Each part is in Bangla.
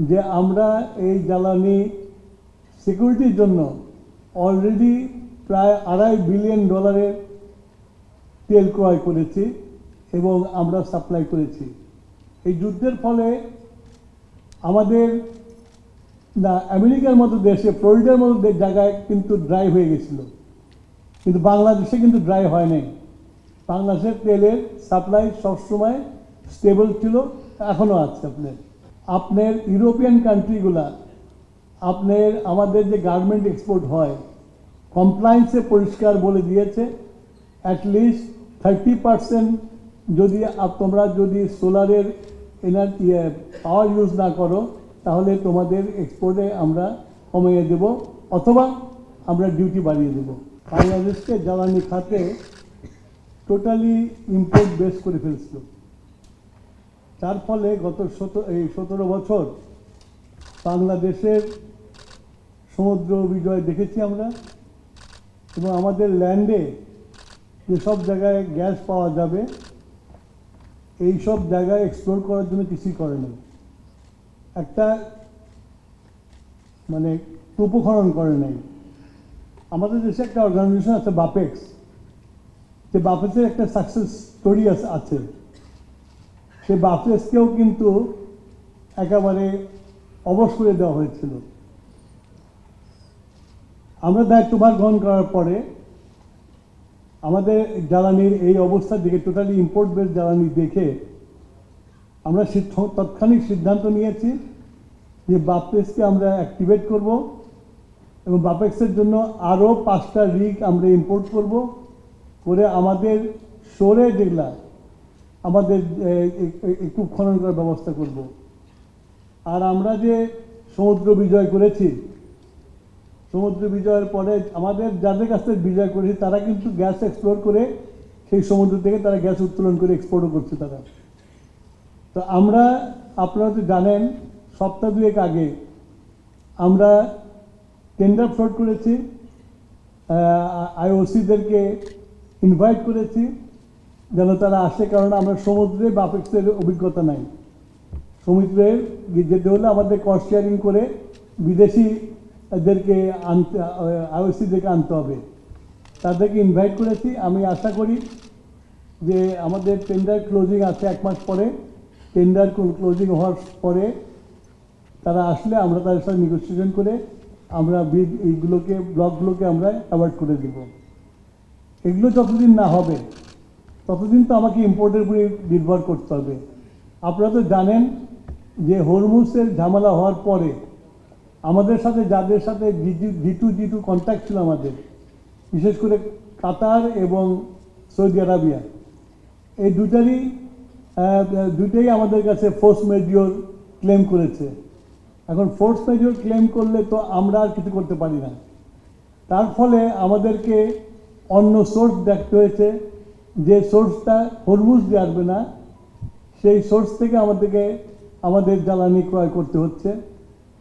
যে আমরা এই জ্বালানি সিকিউরিটির জন্য অলরেডি প্রায় $2.5 বিলিয়ন তেল ক্রয় করেছি এবং আমরা সাপ্লাই করেছি। এই যুদ্ধের ফলে আমাদের না আমেরিকার মতো দেশে, ফ্লোরিডার মতো জায়গায় কিন্তু ড্রাই হয়ে গেছিল, কিন্তু বাংলাদেশে কিন্তু ড্রাই হয় নাই। বাংলাদেশের তেলের সাপ্লাই সবসময় স্টেবল ছিল, এখনও আছে। আপনার ইউরোপিয়ান কান্ট্রিগুলা আমাদের যে গার্মেন্ট এক্সপোর্ট হয়, কমপ্লায়েন্সে পরিষ্কার বলে দিয়েছে অ্যাটলিস্ট 30% যদি তোমরা যদি সোলারের এনার্জি পাওয়ার ইউজ না করো তাহলে তোমাদের এক্সপোর্টে আমরা কমিয়ে দেব অথবা আমরা ডিউটি বাড়িয়ে দেব। বাংলাদেশকে জ্বালানি খাতে টোটালি ইম্পোর্ট বেস করে ফেলছিল। তার ফলে গত 17 বছর বাংলাদেশের সমুদ্র বিজয় দেখেছি আমরা, এবং আমাদের ল্যান্ডে যেসব জায়গায় গ্যাস পাওয়া যাবে এই সব জায়গায় এক্সপ্লোর করার জন্য কিছুই করে না। একটা মানে টুপু খনন করে নাই। আমাদের দেশে একটা অর্গানাইজেশন আছে বাপেক্স, যে বাপেক্সের একটা সাকসেস স্টোরি আছে। সে বাপেক্সকেও কিন্তু একেবারে অবশ করে দেওয়া হয়েছিল। আমরা দায়িত্বভার গ্রহণ করার পরে আমাদের জ্বালানির এই অবস্থার দিকে, টোটালি ইম্পোর্ট বেস জ্বালানি দেখে আমরা তৎক্ষণিক সিদ্ধান্ত নিয়েছি যে বাপেক্সকে আমরা অ্যাক্টিভেট করব এবং বাপেক্সের জন্য আরও 5টা রিগ আমরা ইম্পোর্ট করব, করে আমাদের শোরে যেগুলা আমাদের একটু খনন করার ব্যবস্থা করব। আর আমরা যে সমুদ্র বিজয় করেছি, সমুদ্র বিজয়ের পরে আমাদের যাদের কাছ থেকে বিজয় করেছি তারা কিন্তু গ্যাস এক্সপ্লোর করে সেই সমুদ্র থেকে তারা গ্যাস উত্তোলন করে এক্সপোর্টও করছে তারা। তো আমরা, আপনারা তো জানেন, সপ্তাহ 2 আগে আমরা টেন্ডার ফ্লোট করেছি, আইওসিদেরকে ইনভাইট করেছি যেন তারা আসে, কারণ আমরা সমুদ্রে বাপেক্সের অভিজ্ঞতা নাই। সমুদ্রে যেতে হলে আমাদের কস্ট শেয়ারিং করে বিদেশি এদেরকে আইওসিদেরকে আনতে হবে। তাদেরকে ইনভাইট করেছি। আমি আশা করি যে আমাদের টেন্ডার ক্লোজিং আছে 1 মাস পরে, টেন্ডার ক্লোজিং হওয়ার পরে তারা আসলে আমরা তাদের সাথে নেগোসিয়েশন করে আমরা এইগুলোকে, ব্লকগুলোকে আমরা অ্যাভয়েড করে দেব। এগুলো যতদিন না হবে ততদিন তো আমাকে ইম্পোর্টের উপরে নির্ভর করতে হবে। আপনারা তো জানেন যে হরমুজের ঝামেলা হওয়ার পরে আমাদের সাথে যাদের সাথে G2 কন্ট্যাক্ট ছিল আমাদের, বিশেষ করে কাতার এবং সৌদি আরবিয়া, এই দুটাই আমাদের কাছে ফোর্স মেজর ক্লেম করেছে। এখন ফোর্স মেজর ক্লেম করলে তো আমরা আর কিছু করতে পারি না। তার ফলে আমাদেরকে অন্য সোর্স দেখতে হয়েছে, যে সোর্সটা হরমুজ দিয়ে আসবে না, সেই সোর্স থেকে আমাদের জ্বালানি ক্রয় করতে হচ্ছে।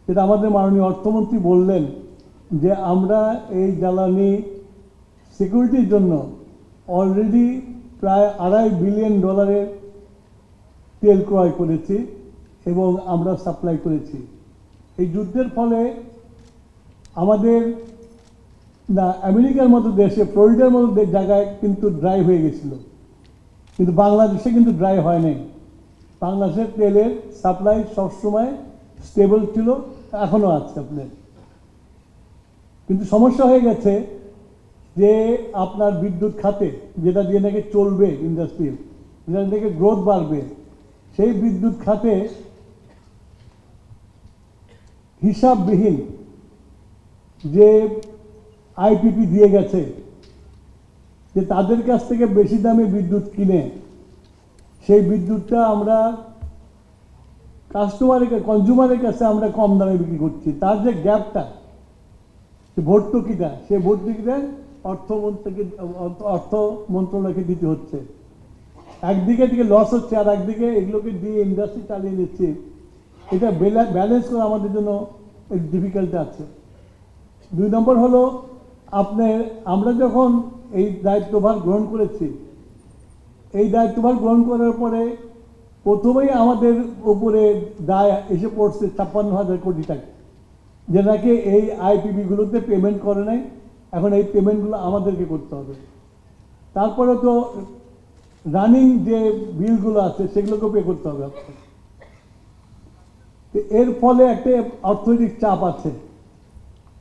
যেটা আমাদের মাননীয় অর্থমন্ত্রী বললেন যে আমরা এই জ্বালানি সিকিউরিটির জন্য অলরেডি প্রায় $2.5 বিলিয়ন তেল ক্রয় করেছি এবং আমরা সাপ্লাই করেছি। এই যুদ্ধের ফলে আমাদের না আমেরিকার মতো দেশে, ফ্লোরিডার মতো জায়গায় কিন্তু ড্রাই হয়ে গেছিল, কিন্তু বাংলাদেশে কিন্তু ড্রাই হয় নাই। বাংলাদেশের তেলের সাপ্লাই সবসময় স্টেবল ছিল, এখনও আছে। কিন্তু সমস্যা হয়ে গেছে যে আপনার বিদ্যুৎ খাতে, যেটা দিয়ে নাকি চলবে ইন্ডাস্ট্রি, যেটা থেকে গ্রোথ বাড়বে, সেই বিদ্যুৎ খাতে হিসাববিহীন যে আইপিপি দিয়ে গেছে, যে তাদের কাছ থেকে বেশি দামে বিদ্যুৎ কিনে সেই বিদ্যুৎটা আমরা কনজিউমারের কাছে আমরা কম দামে বিক্রি করছি। তার যে গ্যাপটা, যে ভর্তুকিটা, সেই ভর্তুকিটা অর্থ মন্ত্রণালয়কে দিতে হচ্ছে। একদিকে লস হচ্ছে, আর একদিকে এগুলোকে দিয়ে ইন্ডাস্ট্রি চালিয়ে নিচ্ছে। এটা ব্যালেন্স করা আমাদের জন্য ডিফিকাল্টি আছে। 2 নম্বর হলো, আমরা যখন এই দায়িত্বভার গ্রহণ করেছি, এই দায়িত্বভার গ্রহণ করার পরে প্রথমেই আমাদের উপরে দায় এসে পড়ছে 56,000 কোটি টাকা, যে নাকি এই আইপিবিগুলোতে পেমেন্ট করে নাই, এখন এই পেমেন্টগুলো আমাদেরকে করতে হবে। তারপরে তো রানিং যে বিলগুলো আছে সেগুলোকেও পে করতে হবে আপনাকে। তো এর ফলে একটা অর্থনৈতিক চাপ আছে।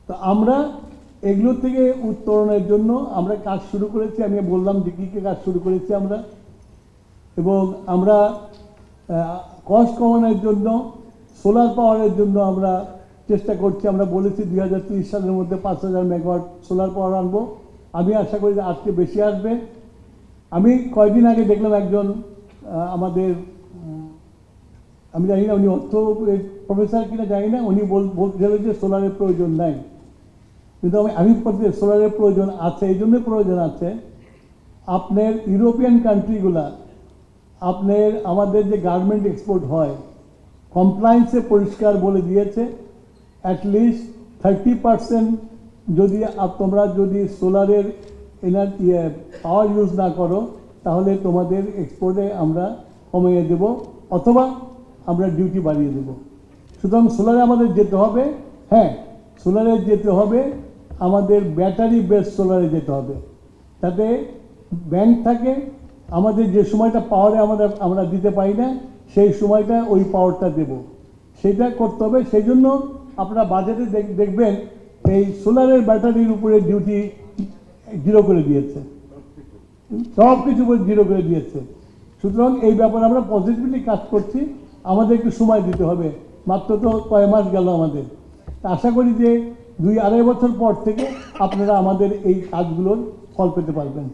তো আমরা এগুলো থেকে উত্তরণের জন্য আমরা কাজ শুরু করেছি। আমি বললাম যে কী কী কাজ শুরু করেছি আমরা, এবং আমরা কস্ট কমানোর জন্য সোলার পাওয়ারের জন্য আমরা চেষ্টা করছি। আমরা বলেছি 2030 সালের মধ্যে 5,000 মেগাওয়াট সোলার পাওয়ার আনবো। আমি আশা করি যে আজকে বেশি আসবে। আমি কয়েকদিন আগে দেখলাম একজন আমাদের, আমি জানি না উনি অর্থ প্রফেসর কিনা জানি না, উনি বলছিলেন যে সোলারের প্রয়োজন নাই, কিন্তু আমি বলছি সোলারের প্রয়োজন আছে। এই জন্য প্রয়োজন আছে, আপনার ইউরোপিয়ান কান্ট্রিগুলা আপনার আমাদের যে গার্মেন্ট এক্সপোর্ট হয় কমপ্লায়েন্সে পরিষ্কার বলে দিয়েছে অ্যাটলিস্ট 30% যদি তোমরা যদি সোলারের এনার্জি পাওয়ার ইউজ না করো তাহলে তোমাদের এক্সপোর্টে আমরা কমিয়ে দেব অথবা আমরা ডিউটি বাড়িয়ে দেব। সুতরাং সোলারে আমাদের যেতে হবে, হ্যাঁ সোলারে যেতে হবে, আমাদের ব্যাটারি বেস সোলারে যেতে হবে, যাতে ব্যাংক থাকে। আমাদের যে সময়টা পাওয়ারে আমরা দিতে পারি না সেই সময়টা ওই পাওয়ারটা দেব, সেটা করতে হবে। সেই জন্য আপনারা বাজেটে দেখবেন এই সোলারের ব্যাটারির উপরে ডিউটি 0 করে দিয়েছে, সব কিছু উপরে 0 করে দিয়েছে। সুতরাং এই ব্যাপারে আমরা পজিটিভলি কাজ করছি। আমাদের একটু সময় দিতে হবে, মাত্র তো কয় মাস গেল আমাদের। আশা করি যে 2-2.5 বছর পর থেকে আপনারা আমাদের এই কাজগুলোর ফল পেতে পারবেন।